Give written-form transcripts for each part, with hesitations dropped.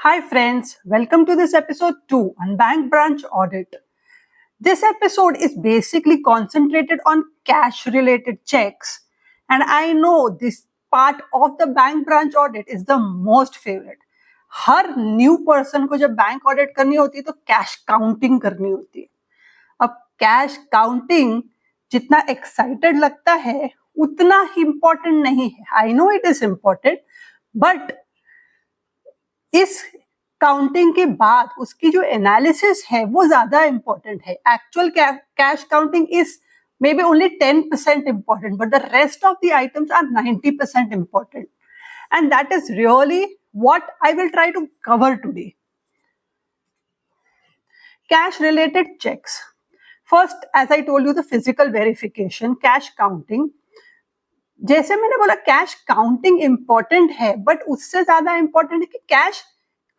Hi friends, welcome to this episode 2 on bank branch audit. This episode is basically concentrated on cash related checks, and I know this part of the bank branch audit is the most favorite. Her new person को जब bank audit करनी होती है तो cash counting करनी होती है. अब कैश काउंटिंग जितना एक्साइटेड लगता है उतना ही इंपॉर्टेंट नहीं है. I know it is important, but इस काउंटिंग के बाद उसकी जो एनालिसिस है वो ज्यादा इंपॉर्टेंट है. Actual cash counting is maybe only 10% important, but the rest of the items are 90% important. And that is really what I will try to cover today. Cash related checks. First, as I told you, the physical verification, cash counting. जैसे मैंने बोला cash counting important है, but उससे ज्यादा important है कि cash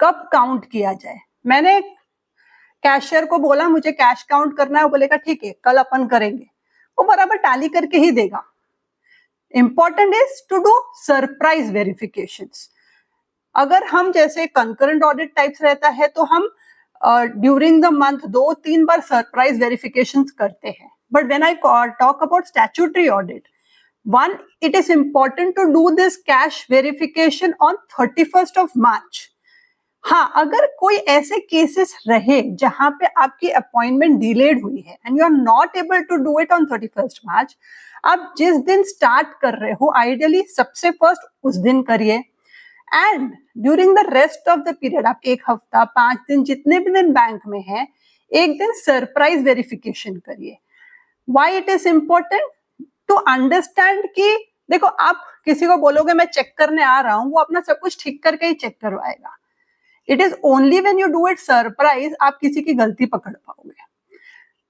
कब count किया जाए. मैंने कैशियर को बोला मुझे कैश काउंट करना है, वो बोलेगा ठीक है कल अपन करेंगे, वो बराबर टैली करके ही देगा. Important is to do surprise verifications. अगर हम जैसे कंकरेंट ऑडिट टाइप्स रहता है तो हम during the month 2-3 bar surprise verifications करते हैं. But when I talk about statutory audit, one, it is important to do this cash verification on 31st of March. हाँ, अगर कोई ऐसे केसेस रहे जहां पे आपकी अपॉइंटमेंट डिलेड हुई है and you are not able to do it on 31st March, आप जिस दिन स्टार्ट कर रहे हो आइडियली सबसे फर्स्ट उस दिन करिए. And during the rest of the period, आप 1 हफ्ता 5 दिन जितने भी दिन बैंक में है, एक दिन सरप्राइज वेरिफिकेशन करिए. Why it is important? To understand कि देखो आप किसी को बोलोगे मैं चेक करने आ रहा हूं, वो अपना सब कुछ ठीक करके ही चेक करवाएगा. It is only when you do it surprise आप किसी की गलती पकड़ पाओगे.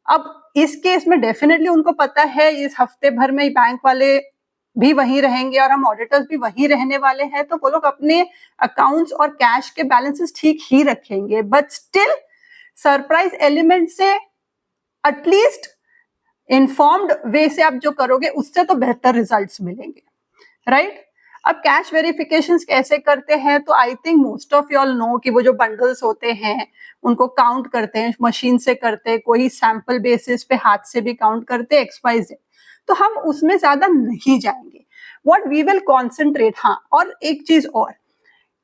अब इस केस में डेफिनेटली उनको पता है इस हफ्ते भर में बैंक वाले भी वहीं रहेंगे और हम ऑडिटर्स भी वहीं रहने वाले हैं, तो वो लोग अपने अकाउंट्स और कैश के बैलेंसेस ठीक ही रखेंगे. बट स्टिल सरप्राइज एलिमेंट से एटलीस्ट इन्फॉर्म्ड वे से आप जो करोगे उससे तो बेहतर रिजल्ट्स मिलेंगे, राइट? अब कैश वेरिफिकेशंस कैसे करते हैं, तो I think most of you all know कि वो जो बंडल्स होते हैं उनको काउंट करते हैं, मशीन से करते हैं, कोई सैंपल बेसिस पे हाथ से भी काउंट करते हैं, XYZ. तो हम उसमें ज्यादा नहीं जाएंगे. व्हाट वी विल कॉन्सेंट्रेट, हाँ, और एक चीज और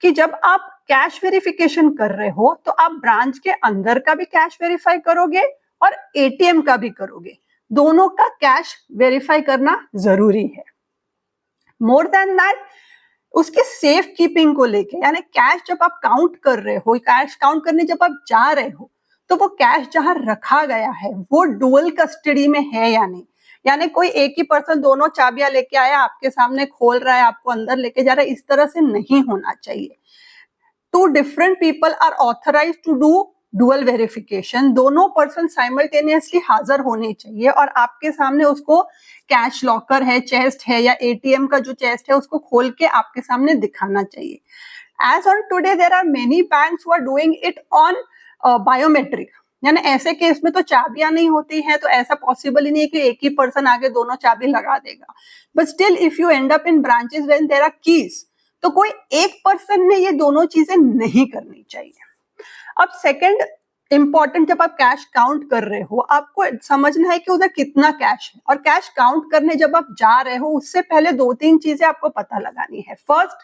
कि जब आप कैश वेरिफिकेशन कर रहे हो तो आप ब्रांच के अंदर का भी कैश वेरीफाई करोगे और ATM का भी करोगे. दोनों का कैश वेरीफाई करना जरूरी है. मोर देन दैट, उसके सेफ कीपिंग को लेके, यानी कैश जब आप काउंट कर रहे हो, कैश काउंट करने जब आप जा रहे हो, तो वो कैश जहां रखा गया है वो डुअल कस्टडी में है या नहीं. यानी कोई एक ही पर्सन दोनों चाबियां लेके आया, आपके सामने खोल रहा है, आपको अंदर लेके जा रहा है, इस तरह से नहीं होना चाहिए. 2 different people are authorized to do dual verification. दोनों पर्सन साइमल्टेनियसली हाजिर होने चाहिए और आपके सामने उसको कैश लॉकर है, चेस्ट है या ATM का जो चेस्ट है उसको खोल के आपके सामने दिखाना चाहिए. As on today there are many banks who are doing it on biometric. यानी ऐसे केस में तो चाबियां नहीं होती हैं, तो ऐसा पॉसिबल ही नहीं है कि एक ही पर्सन आगे दोनों चाबी लगा देगा. But still if you end up in branches when there are keys, तो कोई एक पर्सन ने ये दोनों चीजें नहीं करनी चाहिए. अब सेकंड इंपॉर्टेंट, जब आप कैश काउंट कर रहे हो आपको समझना है कि उधर कितना कैश है, और कैश काउंट करने जब आप जा रहे हो उससे पहले 2-3 चीजें आपको पता लगानी है. फर्स्ट,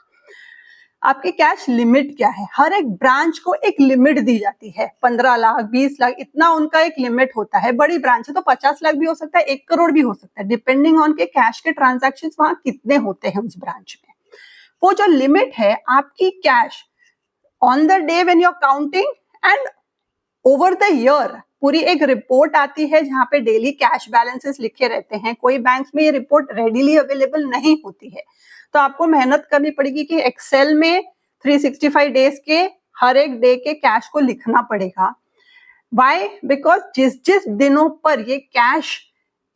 आपकी कैश लिमिट क्या है. हर एक ब्रांच को एक लिमिट दी जाती है, 15 लाख 20 लाख इतना उनका एक लिमिट होता है. बड़ी ब्रांच है तो 50 लाख भी हो सकता है, 1 करोड़ भी हो सकता है, डिपेंडिंग ऑन के कैश के ट्रांजैक्शन वहां कितने होते हैं उस ब्रांच में. वो जो लिमिट है आपकी cash on the day when you are counting and over the year, पूरी एक रिपोर्ट आती है जहां पे डेली कैश बैलेंसेस लिखे रहते हैं. कोई बैंक्स में ये रिपोर्ट रेडीली अवेलेबल नहीं होती है, तो आपको मेहनत करनी पड़ेगी कि एक्सेल में 365 डेज के हर एक डे के कैश को लिखना पड़ेगा. वाई? बिकॉज जिस जिस दिनों पर ये cash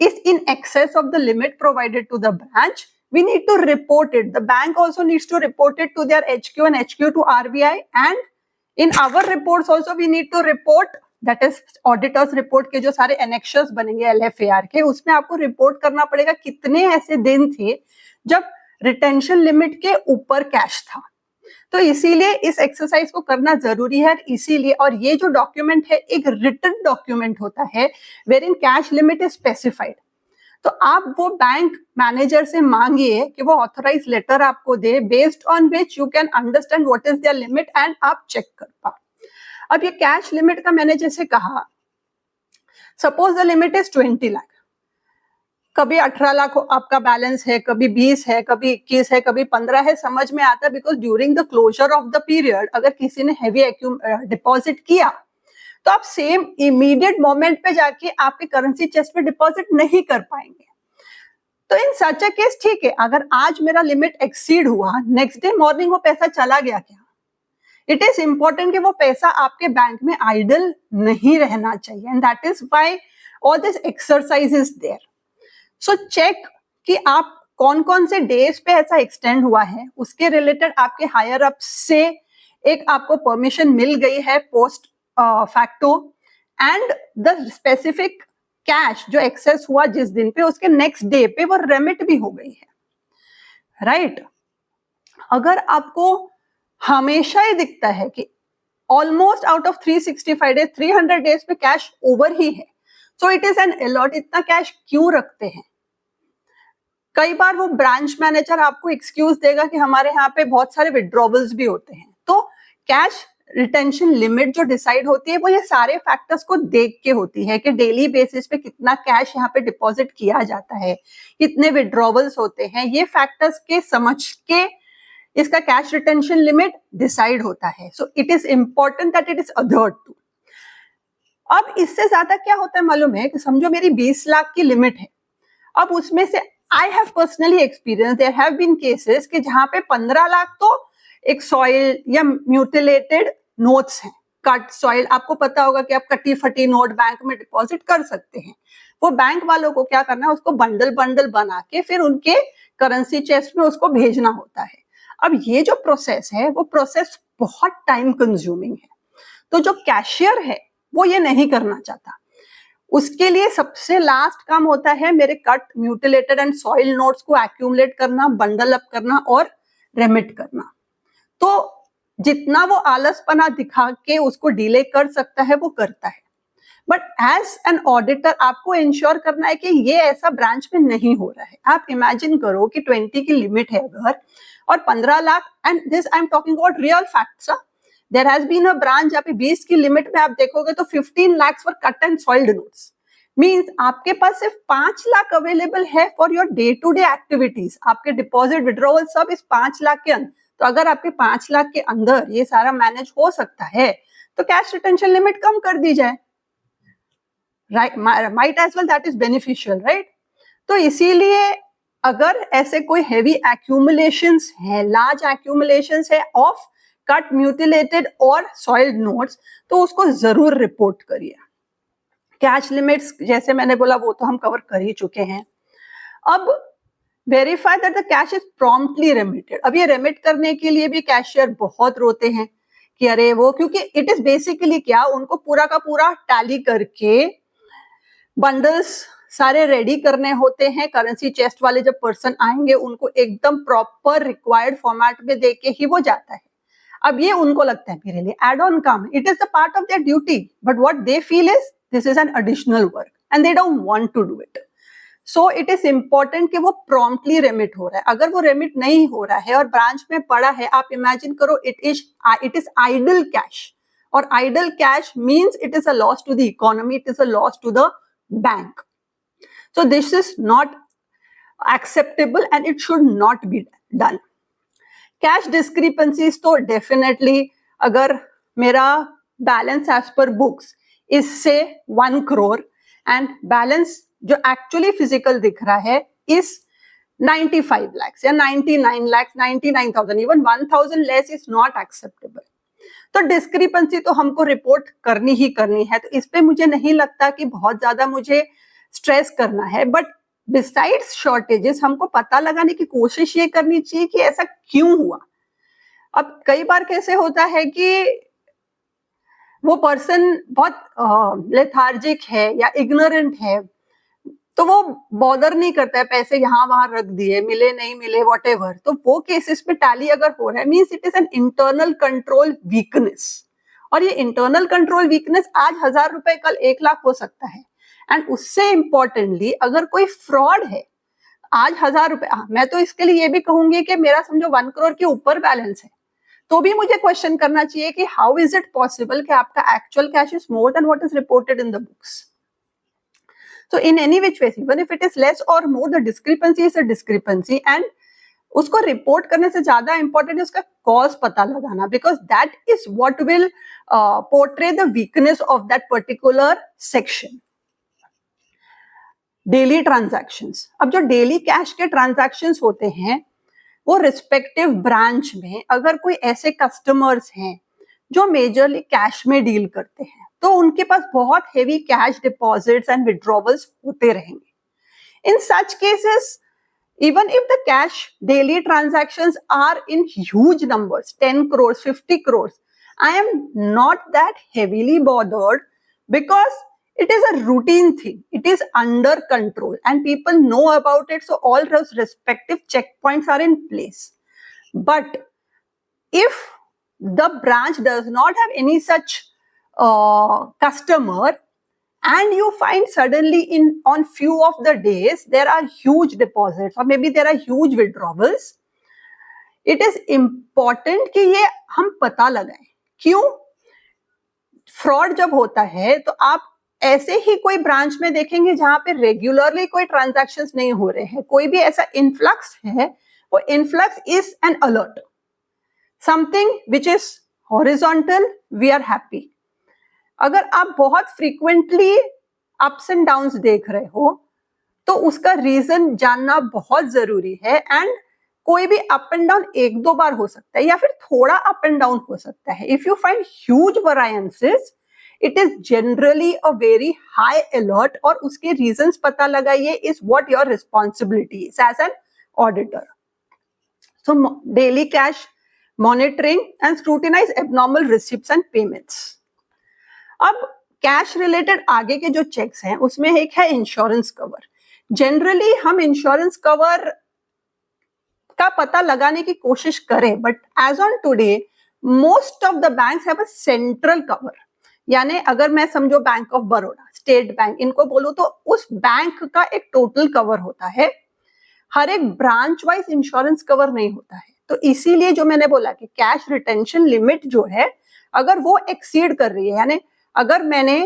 is in excess of the limit provided to the branch, we need to report it. The bank also needs to report it to their HQ and HQ to RBI, and in our reports also we need to report, that is auditors report के जो सारे annexures बनेंगे LFAR के, उसमें आपको report करना पड़ेगा कितने ऐसे दिन थे जब रिटेंशन लिमिट के ऊपर कैश था. तो इसीलिए इस एक्सरसाइज को करना जरूरी है, इसीलिए और ये जो डॉक्यूमेंट है एक रिटन डॉक्यूमेंट होता है wherein cash limit is specified. तो आप वो बैंक मैनेजर से मांगिए कि वो ऑथराइज लेटर आपको दे based on which you can understand what is their limit and आप चेक कर पाओ। अब ये कैश लिमिट का मैंने जैसे कहा, suppose the limit is 20 lakh, कभी 18 लाख आपका बैलेंस है, कभी 20 है, कभी 21 है, कभी 15 है, समझ में आता है because during the closure of the period अगर किसी ने हैवी डिपॉजिट किया तो आप सेम इमीडिएट मोमेंट पे जाके आपके करेंसी चेस्ट में डिपॉजिट नहीं कर पाएंगे। तो इन सच अ केस ठीक है, अगर आज मेरा लिमिट एक्सीड हुआ, नेक्स्ट डे मॉर्निंग वो पैसा चला गया क्या, इट इज इंपॉर्टेंट कि वो पैसा आपके बैंक में आइडल नहीं रहना चाहिए and that is why all this exercise is there. So check कि आप कौन कौन से डेज पे ऐसा एक्सटेंड हुआ है, उसके रिलेटेड आपके हायर अप से एक आपको परमिशन मिल गई है post facto and the specific cash जो एक्सेस हुआ जिस दिन पे उसके नेक्स्ट डे पे वो रेमिट भी हो गई है, राइट। अगर आपको हमेशा ही दिखता है कि almost out of 365 days 300 days पे कैश ओवर ही है, so it is an alert, इतना कैश क्यों रखते हैं। कई बार वो ब्रांच मैनेजर आपको एक्सक्यूज देगा कि हमारे यहाँ पे बहुत सारे विड्रॉवल्स भी होते हैं, तो कैश रिटेंशन लिमिट जो डिसाइड होती है वो ये सारे फैक्टर्स को देख के होती है कि डेली बेसिस पे कितना कैश यहाँ पे डिपॉजिट किया जाता है, कितने विड्रॉवल्स होते हैं, ये फैक्टर्स के समझ के इसका कैश रिटेंशन लिमिट डिसाइड होता है। So it is important that it is adhered to. अब इससे ज्यादा क्या होता है मालूम है कि समझो मेरी 20 लाख की लिमिट है, अब उसमें से I have personally experience, there have been cases कि जहां पे 15 लाख तो एक सॉइल या म्यूटिलेटेड नोट्स हैं, कट सॉइल, आपको पता होगा कि आप कटी फटी नोट बैंक में डिपॉजिट कर सकते हैं। वो बैंक वालों को क्या करना है, उसको बंडल बंडल बना के फिर उनके करेंसी चेस्ट में उसको भेजना होता है। अब ये जो प्रोसेस है वो प्रोसेस बहुत टाइम कंज्यूमिंग है, तो जो कैशियर है वो ये नहीं करना चाहता। उसके लिए सबसे लास्ट काम होता है मेरे cut mutilated and soil notes को एक्यूमुलेट करना, बंडल अप करना और रेमिट करना। तो जितना वो आलसपना दिखा के उसको डिले कर सकता है वो करता है, बट एज एन ऑडिटर आपको इंश्योर करना है कि ये ऐसा ब्रांच में नहीं हो रहा है। आप इमेजिन करो कि 20 की लिमिट है अगर और 15 lakh, and this I am talking about real facts, there has been a branch जहाँ पे 20 की लिमिट में आप देखोगे तो 15 lakh for cut and soiled notes, means आपके पास सिर्फ 5 लाख अवेलेबल है for your day to day activities, आपके डिपॉजिट विड्रॉवल सब इस 5 लाख के अंदर। तो अगर आपके 5 लाख के अंदर ये सारा मैनेज हो सकता है तो कैश रिटेंशन लिमिट कम कर दी जाए, right, might as well, that is beneficial, right. तो इसीलिए अगर ऐसे कोई हैवी एक्यूमुलेशंस है, लार्ज एक्यूमुलेशंस है ऑफ कट म्यूटिलेटेड और सॉइल्ड नोट्स, तो उसको जरूर रिपोर्ट करिए। कैश लिमिट्स जैसे मैंने बोला वो तो हम कवर कर ही चुके हैं। अब verify that the cash is promptly remitted. अब ये रेमिट करने के लिए भी कैशियर बहुत रोते हैं कि अरे वो, क्योंकि इट इज बेसिकली क्या, उनको पूरा का पूरा टैली करके बंडल्स सारे रेडी करने होते हैं। करेंसी चेस्ट वाले जब पर्सन आएंगे उनको एकदम प्रॉपर रिक्वायर्ड फॉर्मेट में देके ही वो जाता है। अब ये उनको लगता है मेरे लिए एड ऑन काम, it is the part of their duty, but what they feel is this is an additional work and they don't want to do it. So it is important कि वो प्रॉम्प्टली रेमिट हो रहा है। अगर वो remit नहीं हो रहा है और ब्रांच में पड़ा है, आप इमेजिन करो इट इज आइडल कैश, और idle cash means it is a loss to the economy, it is a loss to the bank. So this is not acceptable and it should not be done. Cash discrepancies तो definitely, अगर मेरा balance as per books is say 1 crore and balance जो actually physical दिख रहा है is 95 lakhs या 99 lakhs, 99,000, even 1,000 less is not acceptable. तो discrepancy तो हमको रिपोर्ट करनी ही करनी है, तो इस पे मुझे नहीं लगता कि बहुत ज्यादा मुझे स्ट्रेस करना है। बट बिसाइड्स शॉर्टेजेस हमको पता लगाने की कोशिश ये करनी चाहिए कि ऐसा क्यों हुआ। अब कई बार कैसे होता है कि वो पर्सन बहुत लेथार्जिक है या इग्नोरेंट है, तो वो बॉदर नहीं करता है, पैसे यहाँ वहां रख दिए, मिले नहीं मिले व्हाटएवर। तो वो केसेस पे टैली अगर हो रहा है means it is an internal control weakness. और ये इंटरनल कंट्रोल वीकनेस आज 1000 रुपए कल 1 लाख हो सकता है। एंड उससे इंपॉर्टेंटली अगर कोई फ्रॉड है, आज 1000 रुपए, मैं तो इसके लिए ये भी कहूंगी कि मेरा समझो 1 करोड़ के ऊपर बैलेंस है, तो भी मुझे क्वेश्चन करना चाहिए कि हाउ इज इट पॉसिबल कि आपका actual cash is more than what is reported in the books. So in any which way, even if it is less or more, the discrepancy is a discrepancy, and उसको report करने से ज्यादा important है उसका cause पता लगाना, because that is what will portray the weakness of that particular section. Daily transactions, अब जो डेली कैश के ट्रांजैक्शंस होते हैं वो रिस्पेक्टिव ब्रांच में अगर कोई ऐसे कस्टमर्स हैं जो मेजरली कैश में डील करते हैं तो उनके पास बहुत heavy cash deposits and withdrawals होते रहेंगे। In such cases even if the cash daily transactions are in huge numbers, 10 crores, 50 crores, I am not that heavily bothered because it is a routine thing. It is under control and people know about it. So all those respective checkpoints are in place. But if the branch does not have any such customer, and you find suddenly on few of the days there are huge deposits or maybe there are huge withdrawals, it is important कि ये हम पता लगाएं। क्यों? Fraud जब होता है तो आप ऐसे ही कोई ब्रांच में देखेंगे जहां पे रेगुलरली कोई ट्रांजैक्शंस नहीं हो रहे हैं, कोई भी ऐसा इनफ्लक्स है, वो influx is an alert, something which is horizontal, we are happy. अगर आप बहुत फ्रीक्वेंटली अप्स एंड डाउन्स देख रहे हो तो उसका रीजन जानना बहुत जरूरी है। एंड कोई भी अप एंड डाउन 1-2 बार हो सकता है या फिर थोड़ा अप एंड डाउन हो सकता है। If you find huge variances, it is generally a very high alert और उसके रीजंस पता लगाइए is what your responsibility is as an auditor. So daily cash monitoring and scrutinize abnormal receipts and payments. अब cash related आगे के जो checks हैं उसमें एक है इंश्योरेंस कवर। जनरली हम इंश्योरेंस कवर का पता लगाने की कोशिश करें, but as on today most of the banks have a central cover. यानी अगर मैं समझो bank of Baroda, state bank, इनको बोलूं तो उस बैंक का एक टोटल कवर होता है, हर एक ब्रांच वाइज इंश्योरेंस कवर नहीं होता है। तो इसीलिए जो मैंने बोला कि कैश रिटेंशन लिमिट जो है अगर वो एक्सीड कर रही है, यानी अगर मैंने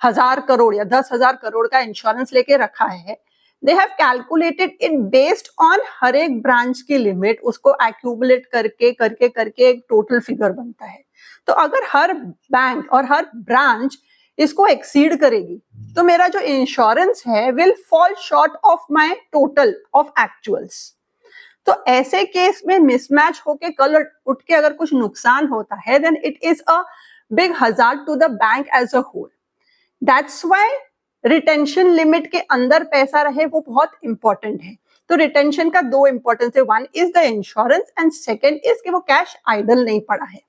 1000 करोड़ या 10,000 करोड़ का इंश्योरेंस लेके रखा है, they have calculated it based on her एक ब्रांच की लिमिट, उसको एक्यूमुलेट करके करके करके एक टोटल फिगर बनता है। तो अगर हर बैंक और हर ब्रांच इसको एक्सीड करेगी तो मेरा जो इंश्योरेंस है will fall short of my total of actuals. तो ऐसे केस में मिसमैच होके कल उठ के अगर कुछ नुकसान होता है then it is a big hazard to the bank as a whole. That's why retention limit के अंदर पैसा रहे वो बहुत इंपॉर्टेंट है। तो रिटेंशन का 2 इंपॉर्टेंस है, 1 is the insurance and second is कि वो कैश आइडल नहीं पड़ा है।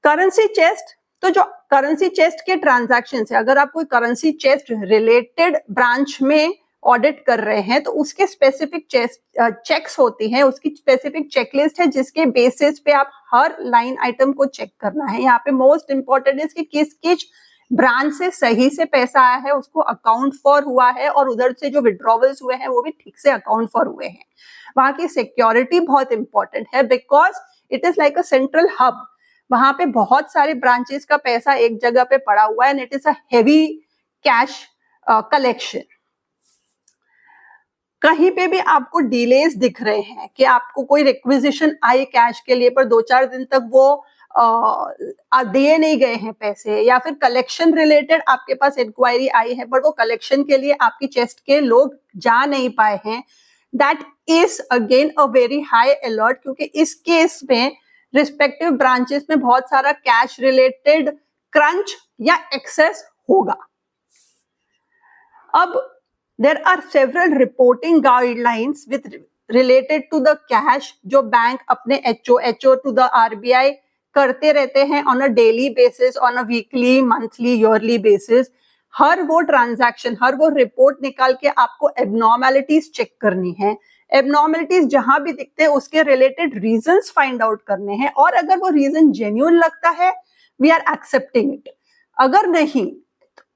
करेंसी चेस्ट, तो जो करेंसी चेस्ट के ट्रांजैक्शन है, अगर आप कोई करेंसी चेस्ट रिलेटेड ब्रांच में ऑडिट कर रहे हैं तो उसके स्पेसिफिक चेक्स होती हैं, उसकी स्पेसिफिक चेकलिस्ट है जिसके बेसिस पे आप हर लाइन आइटम को चेक करना है। यहाँ पे मोस्ट इंपॉर्टेंट है कि किस किस ब्रांच से सही से पैसा आया है, उसको अकाउंट फॉर हुआ है, और उधर से जो विड्रॉवल्स हुए हैं वो भी ठीक से अकाउंट फॉर हुए हैं। वहां की सिक्योरिटी बहुत इंपॉर्टेंट है because it is like a central hub. वहां पे बहुत सारे ब्रांचेस का पैसा एक जगह पे पड़ा हुआ है and it is a heavy cash collection. कहीं पे भी आपको डिलेज दिख रहे हैं कि आपको कोई रिक्विजिशन आई कैश के लिए पर 2-4 दिन तक वो दिए नहीं गए हैं पैसे, या फिर कलेक्शन रिलेटेड आपके पास इंक्वायरी आई है बट वो कलेक्शन के लिए आपकी चेस्ट के लोग जा नहीं पाए हैं, that is again a very high alert, क्योंकि इस केस में रिस्पेक्टिव ब्रांचेस में बहुत सारा कैश रिलेटेड क्रंच या एक्सेस होगा। अब there are several reporting guidelines with related to the cash जो बैंक अपने HO to the RBI करते रहते हैं on a daily basis, on a weekly, monthly, yearly basis। हर वो ट्रांजैक्शन, हर वो रिपोर्ट निकाल के आपको एबनॉर्मेलिटीज चेक करनी है। एबनॉर्मेलिटीज जहां भी दिखते हैं उसके रिलेटेड रीजंस फाइंड आउट करने हैं, और अगर वो रीजन जेन्युइन लगता है वी आर एक्सेप्टिंग इट। अगर नहीं,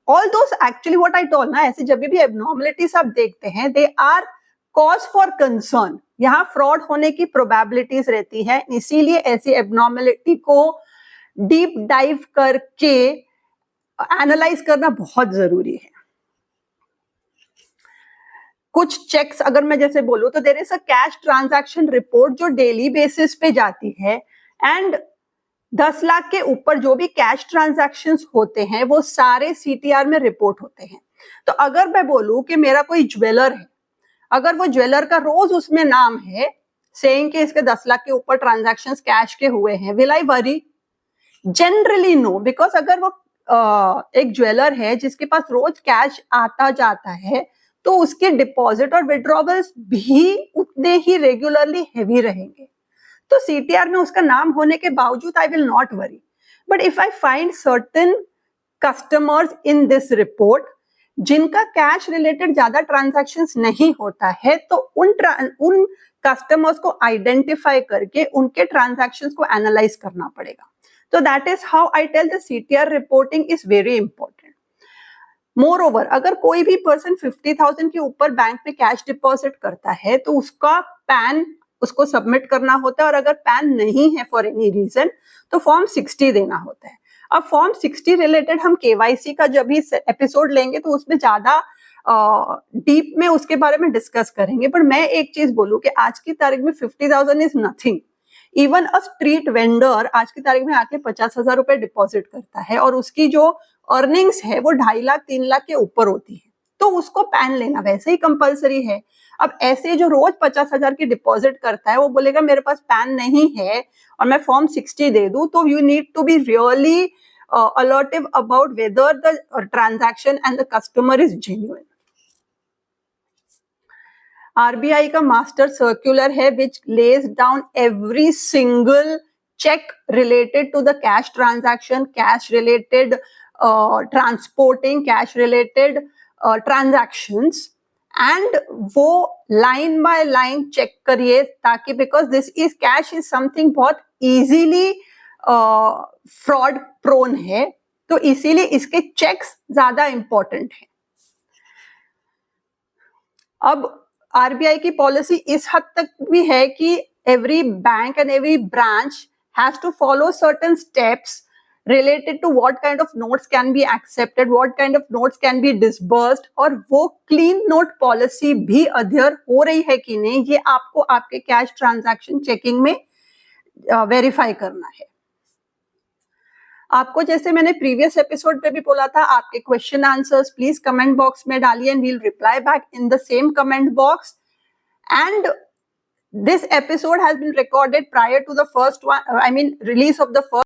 all those actually what I told ना, ऐसे जब भी एबनॉर्मेलिटीज आप देखते हैं they are cause for concern, यहाँ फ्रॉड होने की प्रोबेबिलिटीज रहती है, इसीलिए ऐसी एबनॉर्मेलिटी को डीप डाइव करके एनालाइज करना बहुत जरूरी है। कुछ चेक्स अगर मैं जैसे बोलूं तो there is a cash transaction report जो डेली बेसिस पे जाती है, एंड 10 लाख के ऊपर जो भी कैश ट्रांजैक्शंस होते हैं वो सारे सीटीआर में रिपोर्ट होते हैं। तो अगर मैं बोलूं कि मेरा कोई ज्वेलर है, अगर वो ज्वेलर का रोज उसमें नाम है सेइंग कि इसके 10 लाख के ऊपर ट्रांजैक्शंस कैश के हुए हैं, will I worry? Generally no, because अगर वो एक ज्वेलर है जिसके पास रोज कैश आता जाता है तो उसके डिपॉजिट और विड्रॉवल्स भी उतने ही रेगुलरली हेवी रहेंगे। तो सीटीआर में उसका नाम होने के बावजूद I will not worry. But if I find certain customers in this report जिनका कैश रिलेटेड ज्यादा ट्रांजैक्शंस नहीं होता है, तो उन कस्टमर्स को आइडेंटिफाई करके उनके ट्रांजैक्शंस को एनालाइज करना पड़ेगा। तो that is how I tell the CTR reporting is very important. Moreover, अगर कोई भी पर्सन 50,000 के ऊपर बैंक में कैश डिपॉजिट करता है तो उसका पैन उसको सबमिट करना होता है, और अगर पैन नहीं है फॉर एनी रीजन तो फॉर्म 60 देना होता है। अब फॉर्म 60 रिलेटेड हम केवाईसी का जब भी एपिसोड लेंगे तो उसमें ज्यादा डीप में उसके बारे में डिस्कस करेंगे। पर मैं एक चीज बोलूं कि आज की तारीख में 50,000 is nothing. Even a street vendor आज की तारीख में आके 50,000 रुपए डिपॉजिट करता है और उसकी जो अर्निंग्स है वो 2.5 लाख 3 लाख के ऊपर होती है, तो उसको पैन लेना वैसे ही कंपलसरी है। अब ऐसे जो रोज 50,000 की डिपॉजिट करता है वो बोलेगा मेरे पास पैन नहीं है और मैं फॉर्म 60 दे दूं, तो you need to be really alertive about whether the transaction and the customer is genuine. RBI का मास्टर सर्कुलर है which lays down every single check related to the cash transaction, cash related transporting, cash related transactions, and वो line by line check करिए, ताकि because this is cash is something बहुत easily fraud prone है, तो इसीलिए इसके checks ज्यादा important है। अब आरबीआई की पॉलिसी इस हद तक भी है कि every bank and every branch has to follow certain steps related to what kind of notes can be accepted, what kind of notes can be disbursed, और वो clean note policy भी adhere हो रही है कि नहीं, ये आपको आपके कैश ट्रांजैक्शन चेकिंग में वेरीफाई करना है। आपको जैसे मैंने प्रीवियस एपिसोड पे भी बोला था, आपके question answers please comment box में डालिए and we'll reply back in the same comment box. And this episode has been recorded prior to the first one, release of the first